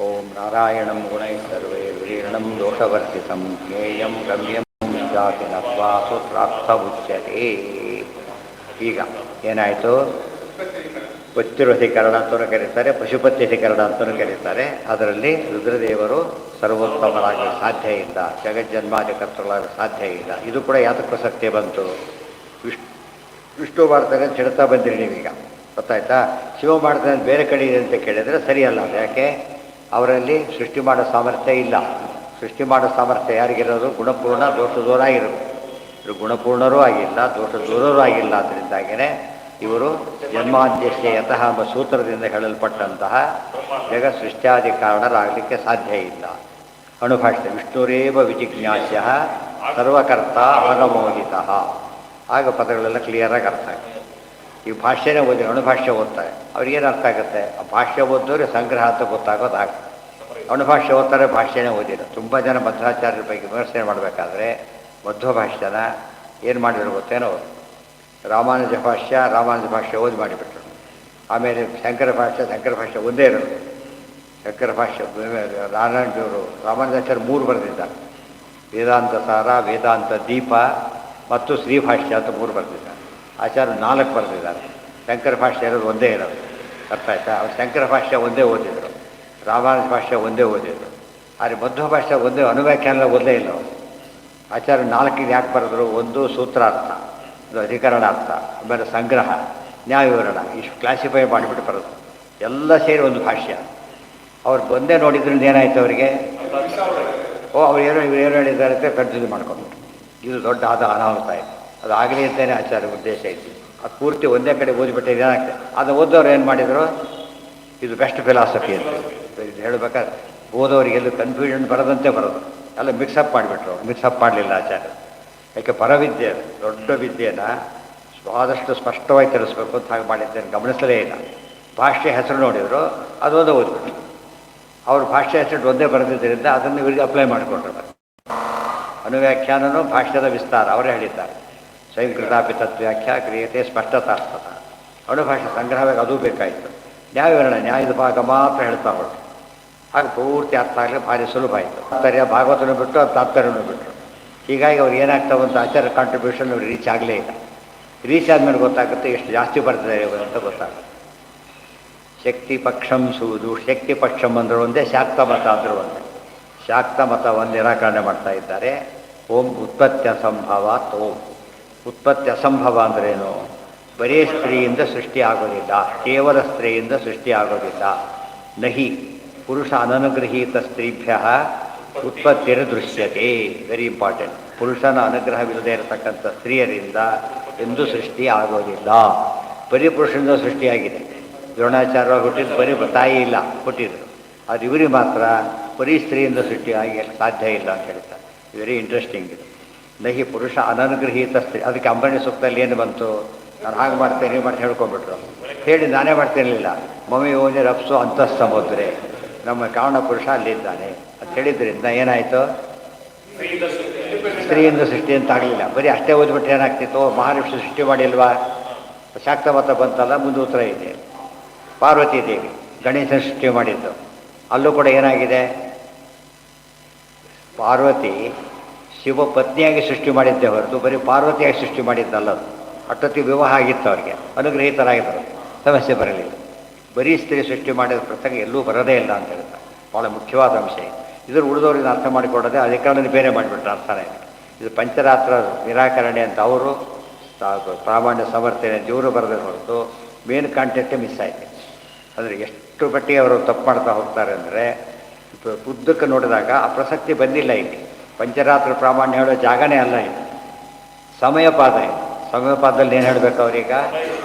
ಓಂ ನಾರಾಯಣಂ ಗುಣೈ ಸರ್ವೇ ವೀರ್ಣಂ ದೋಷವರ್ಜಿತಂ ಜ್ಞೇಯಂ ಗಮ್ಯಂ ಜಾತಿ ನತ್ವಾ ಸೂತ್ರಾರ್ಥವುಚ್ಯತೆ. ಈಗ ಏನಾಯಿತು? ಪುತ್ತಿರಧಿಕರಣ ಅಂತಲೂ ಕರೀತಾರೆ, ಪಶುಪತ್ಯಧಿಕರಣ ಅಂತಲೂ ಕರೀತಾರೆ. ಅದರಲ್ಲಿ ರುದ್ರದೇವರು ಸರ್ವೋತ್ತಮರಾಗಿ ಸಾಧ್ಯ ಇಲ್ಲ, ಜಗಜ್ಜನ್ಮಾದಿ ಕರ್ತೃಗಳಾಗಿ ಸಾಧ್ಯ ಇಲ್ಲ. ಇದು ಕೂಡ ಯಾತಕ್ಕೆ ಪ್ರಸಕ್ತಿ ಬಂತು? ವಿಷ್ಣು ಮಾಡ್ತಾರೆ ಅಂತ ಹೇಳ್ತಾ ಬಂದಿರಿ ನೀವೀಗ, ಗೊತ್ತಾಯ್ತಾ? ಶಿವ ಮಾಡ್ತಾನೆ ಬೇರೆ ಕಡೆ ಇದೆ ಅಂತ ಕೇಳಿದರೆ ಸರಿಯಲ್ಲ. ಯಾಕೆ? ಅವರಲ್ಲಿ ಸೃಷ್ಟಿ ಮಾಡೋ ಸಾಮರ್ಥ್ಯ ಇಲ್ಲ. ಸೃಷ್ಟಿ ಮಾಡೋ ಸಾಮರ್ಥ್ಯ ಯಾರಿಗಿರೋದು? ಗುಣಪೂರ್ಣ ದೋಷ ದೂರ ಆಗಿರೋದು. ಇವರು ಗುಣಪೂರ್ಣರೂ ಆಗಿಲ್ಲ, ದೋಷ ದೂರರೂ ಆಗಿಲ್ಲ. ಅದರಿಂದಾಗಿಯೇ ಇವರು ಜನ್ಮಾದ್ಯಸ್ಯ ಯತಃ ಎಂಬ ಸೂತ್ರದಿಂದ ಹೇಳಲ್ಪಟ್ಟಂತಹ ಜಗತ್ ಸೃಷ್ಟ್ಯಾದಿ ಕಾರಣರಾಗಲಿಕ್ಕೆ ಸಾಧ್ಯ ಇಲ್ಲ. ಅಣುಭಾಷ್ಯ ವಿಷ್ಣುರೇವ ವಿಜಿಜ್ಞಾಸ್ಯ ಸರ್ವಕರ್ತ ಅಗಮೋದಿತ. ಆಗ ಪದಗಳೆಲ್ಲ ಕ್ಲಿಯರಾಗಿ ಅರ್ಥ ಆಗುತ್ತೆ. ಈ ಭಾಷ್ಯನೇ ಓದಿ ಅಣುಭಾಷ್ಯ ಓದ್ತಾರೆ, ಅವ್ರಿಗೇನು ಅರ್ಥ ಆಗುತ್ತೆ? ಆ ಭಾಷ್ಯ ಓದಿದ್ರೆ ಸಂಗ್ರಹ ಅಂತ ಗೊತ್ತಾಗೋದು ಹಾಗೆ. ಅಣುಭಾಷ್ಯ ಓದ್ತಾರೆ, ಭಾಷ್ಯನೇ ಓದಿಲ್ಲ. ತುಂಬ ಜನ ಮಧ್ವಾಚಾರ್ಯರ ಪೈಕಿ ವಿಮರ್ಶನೆ ಮಾಡಬೇಕಾದ್ರೆ ಮಧ್ವ ಭಾಷ್ಯನ ಏನು ಮಾಡಿದ್ರು ಗೊತ್ತೇನೋ? ರಾಮಾನುಜ ಭಾಷ್ಯ ಓದಿ ಮಾಡಿಬಿಟ್ರು. ಆಮೇಲೆ ಶಂಕರ ಭಾಷ್ಯ ಒಂದೇ ಇರೋದು. ಶಂಕರ ಭಾಷ್ಯ ನಾರಾಯಣದೇವರು ರಾಮಾನುಜಾಚಾರ್ಯ 3 ಬರೆದಿದ್ದಾರೆ. ವೇದಾಂತ ಸಾರ, ವೇದಾಂತ ದೀಪ ಮತ್ತು ಶ್ರೀಭಾಷ್ಯ ಅಂತ 3 ಬರೆದಿದ್ದಾರೆ. ಆಚಾರ್ಯ 4 ಬರೆದಿದ್ದಾರೆ. ಶಂಕರ ಭಾಷ್ಯ ಇರೋದು ಒಂದೇ ಇರೋದು. ಅರ್ಥ ಆಯ್ತಾ? ಅವ್ರು ಶಂಕರ ಭಾಷ್ಯ ಒಂದೇ ಓದಿದರು, ರಾಮಾನುಜ ಭಾಷ್ಯ ಒಂದೇ ಓದಿದರು. ಆದರೆ ಮಧ್ವ ಭಾಷ್ಯ ಒಂದೇ ಅನುವ್ಯಾಖ್ಯಾನ ಓದಲೇ ಇಲ್ಲ ಅವರು. ಆಚಾರ್ಯ 4 ಯಾಕೆ ಬರೆದ್ರು? ಒಂದು ಸೂತ್ರಾರ್ಥ, ಇದು ಅಧಿಕರಣಾರ್ಥ, ಆಮೇಲೆ ಸಂಗ್ರಹ, ನ್ಯಾಯ ವಿವರಣ, ಇಷ್ಟು ಕ್ಲಾಸಿಫೈ ಮಾಡಿಬಿಟ್ಟು ಬರೋದು. ಎಲ್ಲ ಸೇರಿ ಒಂದು ಭಾಷ್ಯ. ಅವ್ರು ಒಂದೇ ನೋಡಿದ್ರಿಂದ ಏನಾಯ್ತು ಅವರಿಗೆ? ಅವ್ರು ಏನು ಹೇಳಿದ್ದಾರೆ ಅಂತ ಕನ್ಫ್ಯೂಸ್ ಮಾಡ್ಕೊಂಡು, ಇದು ದೊಡ್ಡ ಅನಾಹುತ ಆಯಿತು. ಅದು ಆಗಲಿ ಅಂತಲೇ ಆಚಾರ್ಯ ಉದ್ದೇಶ ಇತ್ತು. ಅದು ಪೂರ್ತಿ ಒಂದೇ ಕಡೆ ಓದಿಬಿಟ್ಟೆ ಏನಾಗ್ತದೆ? ಅದನ್ನು ಓದೋರು ಏನು ಮಾಡಿದರು? ಇದು ಬೆಸ್ಟ್ ಫಿಲಾಸಫಿ ಅಂತ ಇದು ಹೇಳಬೇಕಾದ್ರೆ ಓದೋರಿಗೆಲ್ಲೂ ಕನ್ಫ್ಯೂಷನ್ ಬರದಂತೆ ಬರೋದು. ಎಲ್ಲ ಮಿಕ್ಸಪ್ ಮಾಡಿಬಿಟ್ರು. ಮಿಕ್ಸಪ್ ಮಾಡಲಿಲ್ಲ ಆಚಾರ್ಯ. ಯಾಕೆ? ಪರವಿದ್ಯೆ, ದೊಡ್ಡ ವಿದ್ಯೆನ ಆದಷ್ಟು ಸ್ಪಷ್ಟವಾಗಿ ತಿಳಿಸ್ಬೇಕು ಅಂತ ಹಾಗೆ ಮಾಡಿದ್ದೇನೆ, ಗಮನಿಸಲೇ ಇಲ್ಲ. ಭಾಷ್ಯ ಹೆಸರು ನೋಡಿದರು, ಅದೊಂದು ಓದ್ಬಿಟ್ರು. ಅವ್ರು ಭಾಷ್ಯ ಹೆಸರು ಒಂದೇ ಬರೆದಿದ್ದರಿಂದ ಅದನ್ನು ಇವರಿಗೆ ಅಪ್ಲೈ ಮಾಡಿಕೊಂಡ್ರು. ಅನುವ್ಯಾಖ್ಯಾನನೂ ಭಾಷ್ಯದ ವಿಸ್ತಾರ ಅವರೇ ಹೇಳಿದ್ದಾರೆ. ಸ್ವಯಂಕೃತಾಪಿ ತತ್ವ್ಯಾಖ್ಯಾ ಕ್ರಿಯತೆ ಸ್ಪಷ್ಟತಾರ್ಥತ. ಅಣುಭಾಷೆ ಸಂಗ್ರಹವಾಗಿ ಅದು ಬೇಕಾಯಿತು. ನ್ಯಾಯವಿವರಣ, ನ್ಯಾಯದ ಭಾಗ ಮಾತ್ರ ಹೇಳ್ತಾ ಹೊರಟು. ಹಾಗೆ ಪೂರ್ತಿ ಅರ್ಥ ಆಗಲಿ ಭಾರಿ ಸುಲಭ ಆಯಿತು. ತಾತ್ಪರ್ಯ ಭಾಗವತನೂ ಬಿಟ್ಟು ಅದು ತಾತ್ಪರ್ಯನೂ ಬಿಟ್ಟರು. ಹೀಗಾಗಿ ಅವ್ರು ಏನಾಗ್ತಾವಂತ ಆಚಾರ್ಯ ಕಾಂಟ್ರಿಬ್ಯೂಷನ್ ಅವ್ರು ರೀಚ್ ಆಗಲೇ ಇಲ್ಲ. ರೀಚ್ ಆದಮೇಲೆ ಗೊತ್ತಾಗುತ್ತೆ ಎಷ್ಟು ಜಾಸ್ತಿ ಬರ್ತಿದ್ದಾರೆ ಇವರು ಅಂತ ಗೊತ್ತಾಗುತ್ತೆ. ಶಕ್ತಿ ಪಕ್ಷಂ ಸೂದು, ಶಕ್ತಿ ಪಕ್ಷಂ ಅಂದರು ಒಂದೇ, ಶಾಕ್ತ ಮತ ಅಂದರು ಒಂದೇ. ಶಾಕ್ತ ಮತವನ್ನು ನಿರಾಕರಣೆ ಮಾಡ್ತಾ ಇದ್ದಾರೆ. ಓಂ ಉತ್ಪತ್ತಿ ಅಸಂಭವಾತ್ ಓಂ. ಉತ್ಪತ್ತಿ ಅಸಂಭವ ಅಂದ್ರೇನು? ಬರೀ ಸ್ತ್ರೀಯಿಂದ ಸೃಷ್ಟಿ ಆಗೋದಿಲ್ಲ, ಕೇವಲ ಸ್ತ್ರೀಯಿಂದ ಸೃಷ್ಟಿ ಆಗೋದಿಲ್ಲ. ನಹಿ ಪುರುಷ ಅನನುಗೃಹೀತ ಸ್ತ್ರೀಭ್ಯ ಉತ್ಪತ್ತಿರ ದೃಶ್ಯತೆ. Very important. ಪುರುಷನ ಅನುಗ್ರಹವಿಲ್ಲದೆ ಇರತಕ್ಕಂಥ ಸ್ತ್ರೀಯರಿಂದ ಎಂದೂ ಸೃಷ್ಟಿ ಆಗೋದಿಲ್ಲ. ಬರೀ ಪುರುಷನಿಂದ ಸೃಷ್ಟಿಯಾಗಿದೆ. ದ್ರೋಣಾಚಾರ್ಯ ಹುಟ್ಟಿದ್ದು ಬರೀ ತಾಯಿ ಇಲ್ಲ ಹುಟ್ಟಿದ್ರು. ಅದು ಇವರಿಗೆ ಮಾತ್ರ ಬರೀ ಸ್ತ್ರೀಯಿಂದ ಸೃಷ್ಟಿಯಾಗಿ ಸಾಧ್ಯ ಇಲ್ಲ ಅಂತ ಹೇಳ್ತಾರೆ. ವೆರಿ ಇಂಟ್ರೆಸ್ಟಿಂಗ್ ಇದು. ನಹಿ ಪುರುಷ ಅನನುಗೃಹೀತ ಸ್ತ್ರೀ. ಅದಕ್ಕೆ ಅಂಬಾನಿ ಸೂಕ್ತದಲ್ಲಿ ಏನು ಬಂತು? ನಾನು ಹಾಗೆ ಮಾಡ್ತೇನೆ ಮಾಡಿ ಹೇಳ್ಕೊಂಡ್ಬಿಟ್ರು. ಹೇಳಿ ನಾನೇ ಮಾಡ್ತೇನಿಲ್ಲ. ಮಮ್ಮಿ ಓನಿ ರಪ್ಸು ಅಂತಃ ಸಮುದ್ರೆ, ನಮ್ಮ ಕಾರಣ ಪುರುಷ ಅಲ್ಲಿದ್ದಾನೆ ಅಂತ ಹೇಳಿದ್ರಿಂದ ಏನಾಯಿತು? ಸ್ತ್ರೀಯಿಂದ ಸೃಷ್ಟಿ ಅಂತ ಆಗಲಿಲ್ಲ. ಬರೀ ಅಷ್ಟೇ ಓದ್ಬಿಟ್ರೆ ಏನಾಗ್ತಿತ್ತು? ಮಹಾಲಕ್ಷ್ಮಿ ಸೃಷ್ಟಿ ಮಾಡಿಲ್ವಾ? ಶಾಕ್ತ ಮತ ಬಂತಲ್ಲ, ಮುಂದೆ ಉತ್ತರ ಇದೆ. ಪಾರ್ವತಿ ದೇವಿ ಗಣೇಶನ ಸೃಷ್ಟಿ ಮಾಡಿದ್ದು, ಅಲ್ಲೂ ಕೂಡ ಏನಾಗಿದೆ? ಪಾರ್ವತಿ ಶಿವ ಪತ್ನಿಯಾಗಿ ಸೃಷ್ಟಿ ಮಾಡಿದ್ದೇ ಹೊರತು ಬರೀ ಪಾರ್ವತಿಯಾಗಿ ಸೃಷ್ಟಿ ಮಾಡಿದ್ದಲ್ಲದು. ಅಷ್ಟೊತ್ತಿ ವಿವಾಹ ಆಗಿತ್ತು ಅವರಿಗೆ, ಅನುಗ್ರಹಿತರಾಗಿದ್ದರು, ಸಮಸ್ಯೆ ಬರಲಿಲ್ಲ. ಬರೀ ಸ್ತ್ರೀ ಸೃಷ್ಟಿ ಮಾಡಿದ ಪ್ರಸಂಗ ಎಲ್ಲೂ ಬರೋದೇ ಇಲ್ಲ ಅಂತ ಹೇಳ್ತಾರೆ. ಭಾಳ ಮುಖ್ಯವಾದ ಅಂಶ ಇದು. ಇದ್ರ ಉಳಿದವ್ರಿಗೆ ಅರ್ಥ ಮಾಡಿಕೊಡೋದೆ ಅಧಿಕಾರದಲ್ಲಿ ಬೇರೆ ಮಾಡಿಬಿಟ್ರೆ ಅರ್ಥನೇ. ಇದು ಪಂಚರಾತ್ರ ನಿರಾಕರಣೆ ಅಂತ ಅವರು ಪ್ರಾಮಾಣ್ಯ ಸಮರ್ಥನೆ ಜೀವರು ಬರದೇ ಹೊರತು ಮೇನ್ ಕಾಂಟೆಂಟೇ ಮಿಸ್ ಆಯಿತು. ಅಂದರೆ ಎಷ್ಟು ಮಟ್ಟಿಗೆ ಅವರು ತಪ್ಪು ಮಾಡ್ತಾ ಹೋಗ್ತಾರೆ ಅಂದರೆ, ಉದ್ದಕ್ಕೆ ನೋಡಿದಾಗ ಆ ಪ್ರಸಕ್ತಿ ಬಂದಿಲ್ಲ. ಇಲ್ಲಿ ಪಂಚರಾತ್ರ ಪ್ರಾಮಾಣ್ಯ ಹೇಳೋ ಜಾಗನೇ ಅಲ್ಲ ಇದು. ಸಮಯಪಾದ ಇದು. ಸಮಯಪಾದದಲ್ಲಿ ಏನು ಹೇಳಬೇಕು? ಅವರೀಗ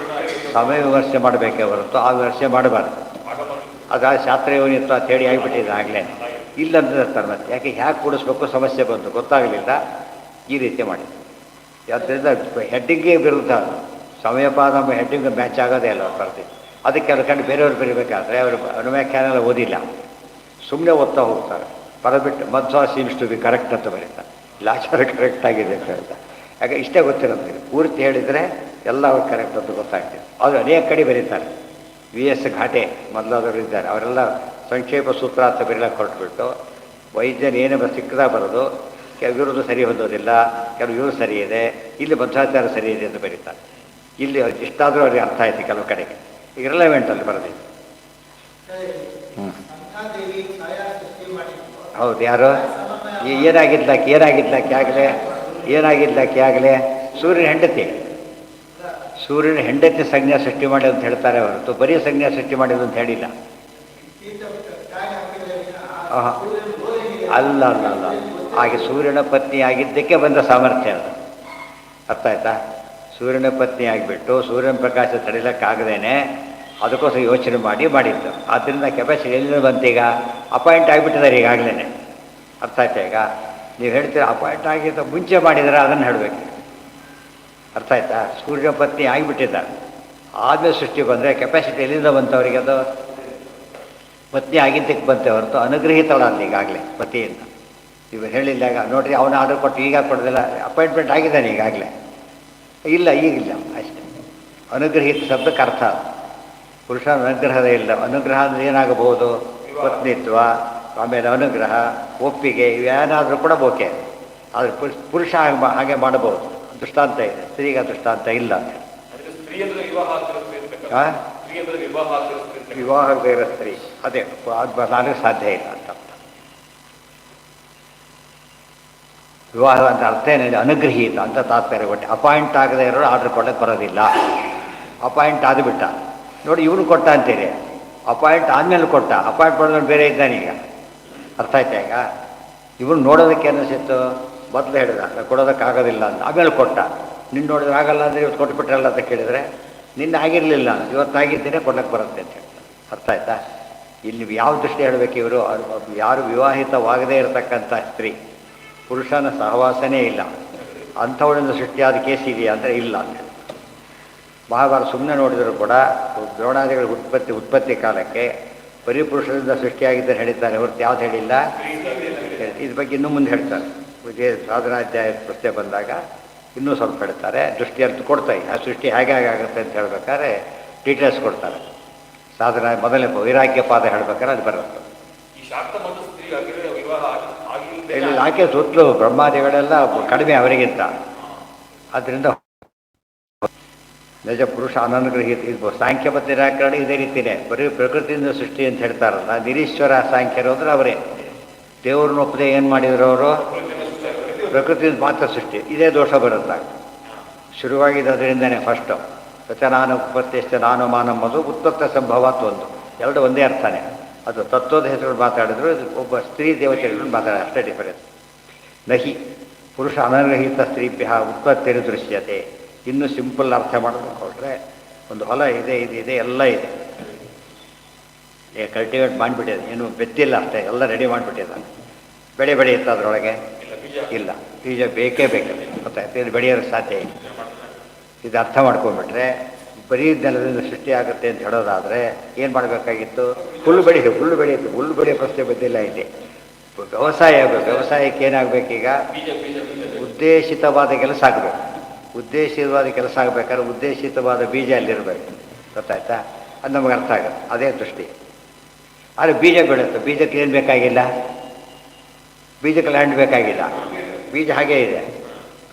ಸಮಯ ವಿಮರ್ಶೆ ಮಾಡಬೇಕೇ ಹೊರತು ಆ ವಿಮರ್ಶೆ ಮಾಡಬಾರ್ದು. ಅದು ಶಾಸ್ತ್ರ ಯೋನಿತ್ವ ಅಂತ ಹೇಳಿ ಆಗಿಬಿಟ್ಟಿದೆ ಆಗಲೇ. ಇಲ್ಲಂತಾರೆ ಮತ್ತೆ ಯಾಕೆ ಕೂಡಿಸ್ಬೇಕು? ಸಮಸ್ಯೆ ಬಂತು, ಗೊತ್ತಾಗಲಿಲ್ಲ, ಈ ರೀತಿ ಮಾಡಿದ್ರು. ಆದ್ದರಿಂದ ಹೆಡ್ಡಿಂಗೇ ವಿರುದ್ಧ. ಸಮಯಪಾದ ಹೆಡ್ಡಿಂಗ್ ಮ್ಯಾಚ್ ಆಗೋದೇ ಅಲ್ಲ ಬರ್ತಿ. ಅದಕ್ಕೆ ಅವ್ರ ಕಂಡು ಬೇರೆಯವ್ರು ಬರೀಬೇಕಾದ್ರೆ ಅವರು ಅನುವ್ಯಾಖ್ಯಾನ ಎಲ್ಲ ಓದಿಲ್ಲ, ಸುಮ್ಮನೆ ಓದ್ತಾ ಹೋಗ್ತಾರೆ. ಬರಬಿಟ್ಟು Madhva seems to be correct ಅಂತ ಬರೀತಾರೆ. ಲಾಚಾರ ಕರೆಕ್ಟ್ ಆಗಿದೆ ಅಂತ ಹೇಳ್ತಾರೆ. ಯಾಕೆ ಇಷ್ಟೇ ಗೊತ್ತಿರೋದು. ಪೂರ್ತಿ ಹೇಳಿದರೆ ಎಲ್ಲ ಅವ್ರು ಕರೆಕ್ಟ್ ಅಂತ ಗೊತ್ತಾಗ್ತದೆ. ಅವರು ಅನೇಕ ಕಡೆ ಬರೀತಾರೆ. VS ಘಾಟೆ ಮೊದಲಾದವರು ಇದ್ದಾರೆ, ಅವರೆಲ್ಲ ಸಂಕ್ಷೇಪ ಸೂತ್ರಾರ್ಥ ಬರೀಲಕ್ಕೆ ಹೊರಟುಬಿಟ್ಟು ವೈದ್ಯನ ಏನೇ ಸಿಕ್ಕದಾಗ ಬರೋದು, ಕೆಲವರು ಸರಿ ಹೊಂದೋದಿಲ್ಲ, ಕೆಲವು ಇವರು ಸರಿ ಇದೆ, ಇಲ್ಲಿ ಮಧ್ವಾಚಾರ ಸರಿ ಇದೆ ಅಂತ ಬರೀತಾರೆ. ಇಲ್ಲಿ ಇಷ್ಟಾದರೂ ಅವ್ರಿಗೆ ಅರ್ಥ ಆಯ್ತು ಕೆಲವು ಕಡೆಗೆ, ಈಗ ರಿಲೆವೆಂಟ್ ಅಲ್ಲಿ ಬರೋದಿಲ್ಲ. ಹೌದು, ಯಾರು ಏನಾಗಿದ್ಲಾಕೆ ಆಗಲೇ ಸೂರ್ಯನ ಹೆಂಡತಿ ಸಂಜ್ಞಾ ಸೃಷ್ಟಿ ಮಾಡಿ ಅಂತ ಹೇಳ್ತಾರೆ ಹೊರತು ಬರೀ ಸಂಜ್ಞಾ ಸೃಷ್ಟಿ ಮಾಡಿದ್ದು ಅಂತ ಹೇಳಿಲ್ಲ. ಅಲ್ಲ ಹಾಗೆ ಸೂರ್ಯನ ಪತ್ನಿ ಆಗಿದ್ದಕ್ಕೆ ಬಂದ ಸಾಮರ್ಥ್ಯ ಅದು. ಅರ್ಥ ಆಯ್ತಾ? ಸೂರ್ಯನ ಪತ್ನಿ ಆಗಿಬಿಟ್ಟು ಸೂರ್ಯನ ಪ್ರಕಾಶ ತಡಿಲಕ್ಕಾಗದೇನೆ ಅದಕ್ಕೋಸ್ಕರ ಯೋಚನೆ ಮಾಡಿದ್ದು. ಆದ್ದರಿಂದ ಕೆಪಾಸಿಟಿ ಎಲ್ಲಿಂದ ಬಂತೀಗ? ಅಪಾಯಿಂಟ್ ಆಗಿಬಿಟ್ಟಿದ್ದಾರೆ ಈಗಾಗಲೇ. ಅರ್ಥ ಆಯ್ತಾ? ಈಗ ನೀವು ಹೇಳ್ತೀರ ಅಪಾಯಿಂಟ್ ಆಗಿದ್ದ ಮುಂಚೆ ಮಾಡಿದರೆ ಅದನ್ನು ಹೇಳಬೇಕು. ಅರ್ಥ ಆಯ್ತಾ? ಸೂರ್ಯನ ಪತ್ನಿ ಆಗಿಬಿಟ್ಟಿದ್ದಾರೆ, ಆದಮೇಲೆ ಸೃಷ್ಟಿ ಬಂದರೆ ಕೆಪಾಸಿಟಿ ಎಲ್ಲಿಂದ ಬಂತವರಿಗೆ? ಅದು ಪತ್ನಿ ಆಗಿದ್ದಕ್ಕೆ ಬಂತೆ ಹೊರತು ಅನುಗ್ರಹಿತಳ ಅಂತ ಈಗಾಗಲೇ ಪತಿಯಿಂದ. ಇವರು ಹೇಳಿಲ್ಲ ಈಗ ನೋಡಿರಿ, ಅವನ ಆರ್ಡರ್ ಕೊಟ್ಟು ಈಗ ಕೊಡೋದಿಲ್ಲ, ಅಪಾಯಿಂಟ್ಮೆಂಟ್ ಆಗಿದ್ದಾನೆ ಈಗಾಗಲೇ. ಇಲ್ಲ, ಈಗಿಲ್ಲ ಅಷ್ಟೇ. ಅನುಗ್ರಹಿತ ಶಬ್ದಕ್ಕೆ ಅರ್ಥ ಪುರುಷನ ಅನುಗ್ರಹದ ಇಲ್ಲ. ಅನುಗ್ರಹ ಅಂದರೆ ಏನಾಗಬಹುದು? ಪತ್ನಿತ್ವ, ಆಮೇಲೆ ಅನುಗ್ರಹ, ಒಪ್ಪಿಗೆ, ಇವೇನಾದರೂ ಕೂಡ ಓಕೆ. ಆದರೆ ಪುರುಷ ಹಾಗೆ ಮಾಡಬಹುದು. ದೃಷ್ಟಾಂತ ಇದೆ, ಸ್ತ್ರೀಗೆ ದೃಷ್ಟಾಂತ ಇಲ್ಲ ಅಂತ. ವಿವಾಹ ಬೇರೆ ಸ್ತ್ರೀ, ಅದೇ ಅದು ಸಾಧ್ಯ ಇಲ್ಲ ಅಂತ. ವಿವಾಹ ಅಂತ ಅರ್ಥ ಏನಿದೆ? ಅನುಗ್ರಹೀತ ಅಂತ ತಾತ್ಪರ್ಯ ಕೊಟ್ಟೆ. ಅಪಾಯಿಂಟ್ ಆಗದೆ ಇರೋರು ಆರ್ಡ್ರ್ ಕೊಡೋಕ್ಕೆ ಬರೋದಿಲ್ಲ. ಅಪಾಯಿಂಟ್ ಆದುಬಿಟ್ಟ ನೋಡಿ, ಇವನು ಕೊಟ್ಟ ಅಂತೀರಿ, ಅಪಾಯಿಂಟ್ ಆದಮೇಲೆ ಕೊಟ್ಟ, ಅಪಾಯಿಂಟ್ ಮಾಡೋದು ಬೇರೆ ಇದ್ದಾನೀಗ. ಅರ್ಥ ಆಯ್ತಾ? ಈಗ ಇವನು ನೋಡೋದಕ್ಕೆ ಅನ್ನಿಸಿತ್ತು, ಮೊದಲು ಹೇಳಿದ ಕೊಡೋದಕ್ಕಾಗೋದಿಲ್ಲ ಅಂತ, ಆಮೇಲೆ ಕೊಟ್ಟ. ನಿನ್ನ ನೋಡಿದ್ರೆ ಆಗಲ್ಲ ಅಂದರೆ ಇವತ್ತು ಕೊಟ್ಬಿಟ್ರಲ್ಲ ಅಂತ ಕೇಳಿದರೆ, ನಿನ್ನೆ ಆಗಿರಲಿಲ್ಲ, ಇವತ್ತಾಗಿದ್ದೇನೆ ಕೊಡೋಕ್ಕೆ ಬರುತ್ತೆ ಅಂತ ಹೇಳ್ತಾರೆ. ಅರ್ಥ ಆಯ್ತಾ? ಇಲ್ಲಿ ಯಾವ ದೃಷ್ಟಿ ಹೇಳಬೇಕು? ಇವರು ಯಾರು ವಿವಾಹಿತವಾಗದೇ ಇರತಕ್ಕಂಥ ಸ್ತ್ರೀ, ಪುರುಷನ ಸಹವಾಸನೇ ಇಲ್ಲ, ಅಂಥವಳಿಂದ ಸೃಷ್ಟಿಯಾದ ಕೇಸ್ ಇದೆಯಾ ಅಂದರೆ ಇಲ್ಲ ಅಂತ ಹೇಳಿ. ಮಹಾಭಾರತ ಸುಮ್ಮನೆ ನೋಡಿದರೂ ಕೂಡ ದ್ರೋಣಾದಿಗಳ ಉತ್ಪತ್ತಿ ಕಾಲಕ್ಕೆ ಬರೀ ಪುರುಷರಿಂದ ಸೃಷ್ಟಿಯಾಗಿದ್ದರೆ ಹೇಳಿದ್ದಾರೆ ಹೊರತು ಯಾವ್ದು ಹೇಳಿಲ್ಲ. ಇದ್ರ ಬಗ್ಗೆ ಇನ್ನೂ ಮುಂದೆ ಹೇಳ್ತಾರೆ. ಸಾಧನಾಧ್ಯಾಯ ಪ್ರಶ್ನೆ ಬಂದಾಗ ಇನ್ನೂ ಸ್ವಲ್ಪ ಹೇಳ್ತಾರೆ. ದೃಷ್ಟಿ ಅಂತ ಕೊಡ್ತಾರೆ, ಆ ಸೃಷ್ಟಿ ಹೇಗೆ ಆಗುತ್ತೆ ಅಂತ ಹೇಳ್ಬೇಕಾದ್ರೆ ಡೀಟೇಲ್ಸ್ ಕೊಡ್ತಾರೆ. ಸಾಧನ ಮೊದಲನೇ ವೈರಾಗ್ಯ ಪಾದ ಹೇಳ್ಬೇಕಾದ್ರೆ ಅದು ಬರುತ್ತೆ. ಇಲ್ಲಿ ಆಕೆ ಸುತ್ತಲೂ ಬ್ರಹ್ಮಾದಿಗಳೆಲ್ಲ ಕಡಿಮೆ ಅವರಿಗಿಂತ. ಆದ್ದರಿಂದ ನಿಜ ಪುರುಷ ಅನನುಗ್ರಹಿತ ಇರ್ಬೋದು. ಸಾಂಖ್ಯ ಮತ್ತು ನಿರಾಕರಣೆ ಇದೇ ರೀತಿಯೇ, ಬರೀ ಪ್ರಕೃತಿಯಿಂದ ಸೃಷ್ಟಿ ಅಂತ ಹೇಳ್ತಾರಲ್ಲ, ನಿರೀಶ್ವರ ಸಾಂಖ್ಯರು ಅಂದ್ರೆ ಅವರೇ. ದೇವ್ರನ್ನ ಒಪ್ಪದೆ ಏನು ಮಾಡಿದ್ರು ಅವರು? ಪ್ರಕೃತಿಯಿಂದ ಮಾತ್ರ ಸೃಷ್ಟಿ. ಇದೇ ದೋಷ ಬರುತ್ತೆ. ಶುರುವಾಗಿದ್ದದ್ರಿಂದನೇ ಫಸ್ಟು ರಚನಾನು ಉತ್ಪತ್ತಿಷ್ಟ ನಾನು ಮಾನಮ್ಮದು ಉತ್ಪತ್ತ ಸಂಭವತ್ ಒಂದು, ಎರಡು ಒಂದೇ ಅರ್ಥನೇ. ಅದು ತತ್ವದ ಹೆಸರು ಮಾತಾಡಿದ್ರು, ಒಬ್ಬ ಸ್ತ್ರೀ ದೇವತೆಗಳು ಮಾತಾಡೋದು ಅಷ್ಟೇ ಡಿಫರೆನ್ಸ್. ನಹಿ ಪುರುಷ ಅನನುಗ್ರಹಿತ ಸ್ತ್ರೀಭ್ಯ ಉತ್ಪತ್ತಿರು ದೃಶ್ಯತೆ. ಇನ್ನೂ ಸಿಂಪಲ್ ಅರ್ಥ ಮಾಡೋದು ಕೊಟ್ಟರೆ, ಒಂದು ಹೊಲ ಇದೆ, ಇದೆ ಎಲ್ಲ ಇದೆ, ಕಲ್ಟಿವೇಟ್ ಮಾಡಿಬಿಟ್ಟಿದೆ, ಏನು ಬೆತ್ತಿಲ್ಲ ಅಷ್ಟೇ, ಎಲ್ಲ ರೆಡಿ ಮಾಡಿಬಿಟ್ಟಿದ್ದಾನೆ. ಬೆಳೆ ಬೆಳೆಯುತ್ತೆ ಅದರೊಳಗೆ? ಇಲ್ಲ, ಬೀಜ ಬೇಕೇ ಬೇಕು. ಗೊತ್ತಾಯ್ತು? ಇದು ಬೆಳೆಯೋಕ್ಕೆ ಸಾಧ್ಯ ಇಲ್ಲ. ಇದು ಅರ್ಥ ಮಾಡ್ಕೊಂಡ್ಬಿಟ್ರೆ ಬರೀ ನೆಲದಿಂದ ಸೃಷ್ಟಿ ಆಗುತ್ತೆ ಅಂತ ಹೇಳೋದಾದರೆ ಏನು ಮಾಡಬೇಕಾಗಿತ್ತು? ಹುಲ್ಲು ಬೆಳೆಯುತ್ತೆ, ಹುಲ್ಲು ಬೆಳೆಯೋ ಪ್ರಶ್ನೆ ಬಂದಿಲ್ಲ ಇಲ್ಲಿ. ವ್ಯವಸಾಯಕ್ಕೆ ಏನಾಗಬೇಕೀಗ? ಉದ್ದೇಶಿತವಾದ ಕೆಲಸ ಆಗಬೇಕು. ಉದ್ದೇಶಿತವಾದ ಕೆಲಸ ಆಗಬೇಕಾದ್ರೆ ಉದ್ದೇಶಿತವಾದ ಬೀಜ ಅಲ್ಲಿರಬೇಕು. ಗೊತ್ತಾಯ್ತಾ? ಅದು ನಮಗೆ ಅರ್ಥ ಆಗುತ್ತೆ. ಅದೇ ದೃಷ್ಟಿ. ಆದರೆ ಬೀಜ ಬೆಳೆಯುತ್ತೆ, ಬೀಜಕ್ಕೆ ಏನು ಬೇಕಾಗಿಲ್ಲ, ಬೀಜಕ್ಕೆ ಲ್ಯಾಂಡ್ ಬೇಕಾಗಿಲ್ಲ, ಬೀಜ ಹಾಗೇ ಇದೆ.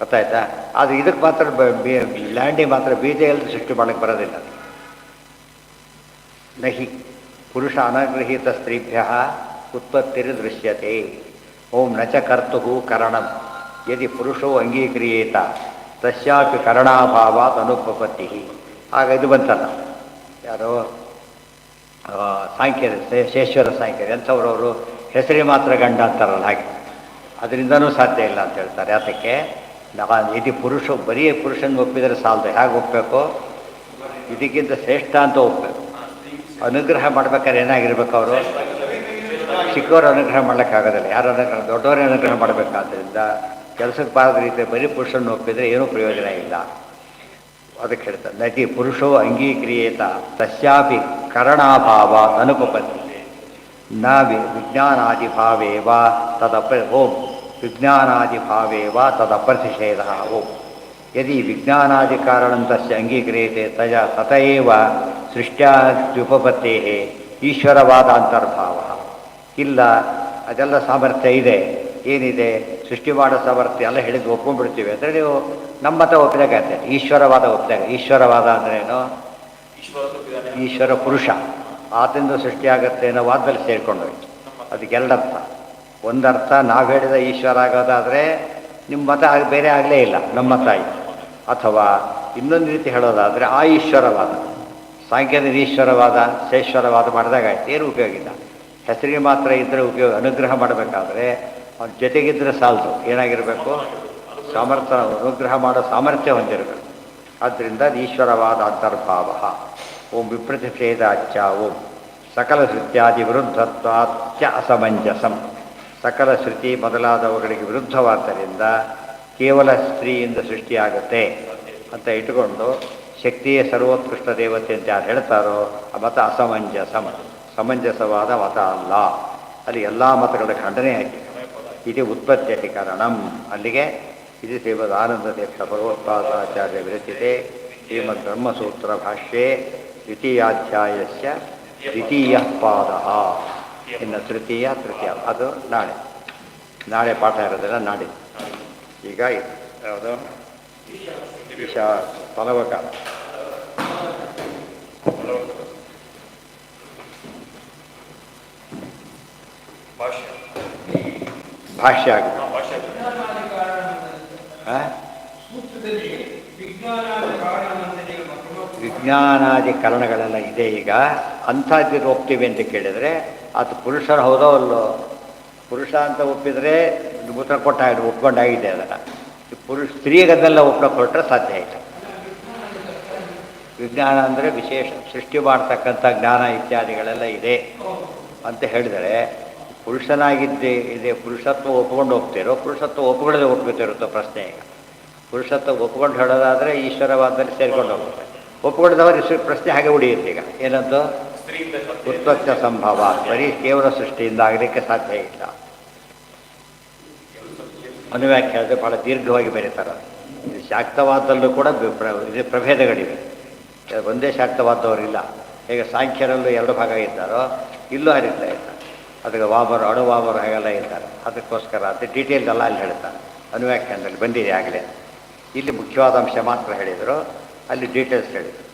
ಗೊತ್ತಾಯ್ತಾ? ಆದರೆ ಇದಕ್ಕೆ ಮಾತ್ರ ಲ್ಯಾಂಡಿಗೆ ಮಾತ್ರ ಬೀಜ ಎಲ್ಲ ಸೃಷ್ಟಿ ಮಾಡೋಕ್ಕೆ ಬರೋದಿಲ್ಲ. ನಹಿ ಪುರುಷ ಅನಗ್ರಹೀತ ಸ್ತ್ರೀಭ್ಯ ಉತ್ಪತ್ತಿರು ದೃಶ್ಯತೆ. ಓಂ ನಚ ಕರ್ತುಹು ಕರಣಂ ಯದಿ ಪುರುಷೋ ಅಂಗೀಕ್ರಿಯೇತ ತಸ್ಯಾಪಿ ಕರಣಾಭಾವಾತ್ ಅನುಪಪತ್ತಿ. ಆಗ ಇದು ಬಂತಲ್ಲ, ಯಾರೋ ಸಾಂಖ್ಯರು, ಶೇಶ್ವರ ಸಾಂಖ್ಯರು ಎಂಥವ್ರವರು ಹೆಸರಿಗೆ ಮಾತ್ರ ಗಂಡ ಅಂತಾರಲ್ಲ, ಹಾಗೆ ಅದರಿಂದನೂ ಸಾಧ್ಯ ಇಲ್ಲ ಅಂತ ಹೇಳ್ತಾರೆ. ಅದಕ್ಕೆ ಇದು ಪುರುಷ ಬರೀ ಪುರುಷನ ಒಪ್ಪಿದರೆ ಸಾಲದು. ಹೇಗೆ ಒಪ್ಪಬೇಕು? ಇದಕ್ಕಿಂತ ಶ್ರೇಷ್ಠ ಅಂತ ಒಪ್ಪಬೇಕು. ಅನುಗ್ರಹ ಮಾಡ್ಬೇಕಾದ್ರೆ ಏನಾಗಿರ್ಬೇಕು? ಅವರು ಚಿಕ್ಕವರು ಅನುಗ್ರಹ ಮಾಡ್ಲಿಕ್ಕಾಗೋದಿಲ್ಲ. ಯಾರು ಅನುಗ್ರಹ? ದೊಡ್ಡವರೇ ಅನುಗ್ರಹ ಮಾಡಬೇಕಾದ್ರಿಂದ ಕೆಲಸಕ್ಕೆ ಬಾರದ ರೀತಿ ಬರೀ ಪುರುಷನ ಒಪ್ಪಿದರೆ ಏನೂ ಪ್ರಯೋಜನ ಇಲ್ಲ. ಅದಕ್ಕೆ ಹೇಳ್ತಾರೆ ನಟಿ ಪುರುಷೋ ಅಂಗೀಕ್ರಿಯೇತ ತಸ್ಯಾಪಿ ಕರಣಾಭಾವ ಅನುಪಪತ್ತಿ ನ ವಿಜ್ಞಾನಾದಿಭಾವೇವ ಓಂ ವಿಜ್ಞಾನಾದಿಭಾವೇವ ತದಪ್ರತಿಷೇಧ. ಓಂ ಯದಿ ವಿಜ್ಞಾನಾದಿ ಕಾರಣಂ ತಸ್ಯ ಅಂಗೀಕ್ರಿಯತೆ ತತಏವ ಸೃಷ್ಟ್ಯಾದ್ಯುಪಪತ್ತೇ ಈಶ್ವರವಾದ ಅಂತರ್ಭಾವ. ಇಲ್ಲ, ಅದೆಲ್ಲ ಸಾಮರ್ಥ್ಯ ಇದೆ. ಏನಿದೆ? ಸೃಷ್ಟಿ ಮಾಡೋ ಸಾಮರ್ಥ್ಯ ಎಲ್ಲ ಹೇಳಿದ್ದು ಒಪ್ಕೊಂಡ್ಬಿಡ್ತೀವಿ ಅಂದರೆ ನೀವು ನಮ್ಮ ಮತ ಒಪ್ಪಿದಾಗತ್ತೆ. ಈಶ್ವರವಾದ ಒಪ್ಪಿದಾಗ. ಈಶ್ವರವಾದ ಅಂದ್ರೇನು? ಈಶ್ವರ ಪುರುಷ, ಆತಂದು ಸೃಷ್ಟಿಯಾಗತ್ತೆ ಅನ್ನೋ ವಾದದಲ್ಲಿ ಸೇರ್ಕೊಂಡೋಯ್ತು. ಅದಕ್ಕೆ ಎರಡರ್ಥ. ಒಂದರ್ಥ ನಾವು ಹೇಳಿದ ಈಶ್ವರ ಆಗೋದಾದರೆ ನಿಮ್ಮ ಮತ ಬೇರೆ ಆಗಲೇ ಇಲ್ಲ, ನಮ್ಮ ಮತ ಆಯಿತು. ಅಥವಾ ಇನ್ನೊಂದು ರೀತಿ ಹೇಳೋದಾದರೆ ಆ ಈಶ್ವರವಾದ, ಸಾಂಖ್ಯದ ಈಶ್ವರವಾದ, ಶೇಶ್ವರವಾದ ಮಾಡಿದಾಗ ಆಯ್ತು. ಏನು ಉಪಯೋಗ ಇಲ್ಲ. ಹೆಸರಿಗೆ ಮಾತ್ರ ಇದ್ದರೆ ಉಪಯೋಗ. ಅನುಗ್ರಹ ಮಾಡಬೇಕಾದ್ರೆ ಅವ್ನ ಜೊತೆಗಿದ್ದರೆ ಸಾಲದು. ಏನಾಗಿರಬೇಕು? ಸಾಮರ್ಥ್ಯ, ಅನುಗ್ರಹ ಮಾಡೋ ಸಾಮರ್ಥ್ಯ ಹೊಂದಿರಬೇಕು. ಆದ್ದರಿಂದ ಈಶ್ವರವಾದ ಅಂತರ್ಭಾವ. ಓಂ ವಿಪ್ರತಿಷೇಧಾಚ್ಯ ಓಂ ಸಕಲ ಶ್ರುತ್ಯಾದಿ ವಿರುದ್ಧತ್ವಾಚ್ಯ ಅಸಮಂಜಸಂ. ಸಕಲ ಶ್ರುತಿ ಮೊದಲಾದವುಗಳಿಗೆ ವಿರುದ್ಧವಾದ್ದರಿಂದ ಕೇವಲ ಸ್ತ್ರೀಯಿಂದ ಸೃಷ್ಟಿಯಾಗುತ್ತೆ ಅಂತ ಇಟ್ಟುಕೊಂಡು ಶಕ್ತಿಯೇ ಸರ್ವೋತ್ಕೃಷ್ಟ ದೇವತೆ ಅಂತ ಯಾರು ಹೇಳ್ತಾರೋ ಆ ಮತ ಅಸಮಂಜಸಂ, ಸಮಂಜಸವಾದ ಮತ ಅಲ್ಲ. ಅಲ್ಲಿ ಎಲ್ಲ ಮತಗಳ ಖಂಡನೆ ಆಗಿದೆ. ಇದು ಉತ್ಪತ್ತಿ ಕಾರಣಂ. ಅಲ್ಲಿಗೆ ಇದು ಶ್ರೀಮದ್ ಆನಂದ ತೀರ್ಥ ಭಗವತ್ಪಾದಾಚಾರ್ಯ ವಿರಚಿತೆ ಶ್ರೀಮದ್ ಬ್ರಹ್ಮಸೂತ್ರ ಭಾಷ್ಯೆ ದ್ವಿತೀಯಾಧ್ಯಾಯಸ್ಯ ದ್ವಿತೀಯ ಪಾದ. ಇನ್ನು ತೃತೀಯ ಅದು ನಾಳೆ ಪಾಠ ಇರೋದಿಲ್ಲ, ನಾಡಿದ್ದು. ಈಗ ಯಾವುದು? ಫಲವಕ ಭಾಷ್ಯ ಆಗಿದೆ. ವಿಜ್ಞಾನಾದಿ ಕಾರಣಗಳೆಲ್ಲ ಇದೆ. ಈಗ ಅಂಥದ್ದು ಒಪ್ತೀವಿ ಅಂತ ಕೇಳಿದರೆ ಅದು ಪುರುಷರು ಹೌದೋ ಅಲ್ಲೋ? ಪುರುಷ ಅಂತ ಒಪ್ಪಿದರೆ ಉತ್ತರ ಒಪ್ಕೊಂಡಾಗಿದೆ. ಅದನ್ನು ಸ್ತ್ರೀಗದೆಲ್ಲ ಒಪ್ಪಿಕೊಟ್ರೆ ಸಾಧ್ಯ ಇಲ್ಲ. ವಿಜ್ಞಾನ ಅಂದರೆ ವಿಶೇಷ ಸೃಷ್ಟಿ ಮಾಡ್ತಕ್ಕಂಥ ಜ್ಞಾನ ಇತ್ಯಾದಿಗಳೆಲ್ಲ ಇದೆ ಅಂತ ಹೇಳಿದರೆ ಪುರುಷನಾಗಿದ್ದೇ ಇದೆ. ಪುರುಷತ್ವ ಒಪ್ಕೊಂಡು ಹೋಗ್ತಿರೋ, ಪುರುಷತ್ವ ಒಪ್ಕೊಳ್ಳದೆ ಒಪ್ಕೊತಿರುತ್ತೋ ಪ್ರಶ್ನೆ. ಈಗ ಪುರುಷತ್ವ ಒಪ್ಕೊಂಡು ಹೇಳೋದಾದರೆ ಈಶ್ವರವಾದಲ್ಲಿ ಸೇರ್ಕೊಂಡು ಹೋಗುತ್ತೆ. ಒಪ್ಪಿಕೊಳ್ಳದವರು ಪ್ರಶ್ನೆ ಹಾಗೆ ಉಳಿಯುತ್ತೆ. ಈಗ ಏನಂತೂ ಉತ್ಪತ್ತಿ ಸಂಭವ, ಬರೀ ಕೇವಲ ಸೃಷ್ಟಿಯಿಂದ ಆಗಲಿಕ್ಕೆ ಸಾಧ್ಯ ಇಲ್ಲ. ಅನುವ್ಯಾಖ್ಯಾನದ ಭಾಳ ದೀರ್ಘವಾಗಿ ಬರೀತಾರೆ. ಇದು ಶಾಕ್ತವಾದಲ್ಲೂ ಕೂಡ ಇದು ಪ್ರಭೇದಗಳಿವೆ. ಒಂದೇ ಶಾಕ್ತವಾದವರಿಲ್ಲ. ಈಗ ಸಾಂಖ್ಯರಲ್ಲೂ ಎರಡು ಭಾಗ ಇದ್ದಾರೋ ಇಲ್ಲೂ ಹರಿತಾ ಇದ್ದಾರೆ. ಅದಕ್ಕೆ ವಾಮರು, ಅಣುವಾಮರು ಹಾಗೆಲ್ಲ ಇದ್ದಾರೆ. ಅದಕ್ಕೋಸ್ಕರ ಅದು ಡೀಟೇಲ್ಸ್ ಎಲ್ಲ ಅಲ್ಲಿ ಹೇಳ್ತಾರೆ. ಅನುವ್ಯಾಖ್ಯಾನದಲ್ಲಿ ಬಂದಿದೆ ಆಗಲೇ. ಇಲ್ಲಿ ಮುಖ್ಯವಾದ ಅಂಶ ಮಾತ್ರ ಹೇಳಿದರು, ಅಲ್ಲಿ ಡೀಟೇಲ್ಸ್ ಹೇಳಿದರು.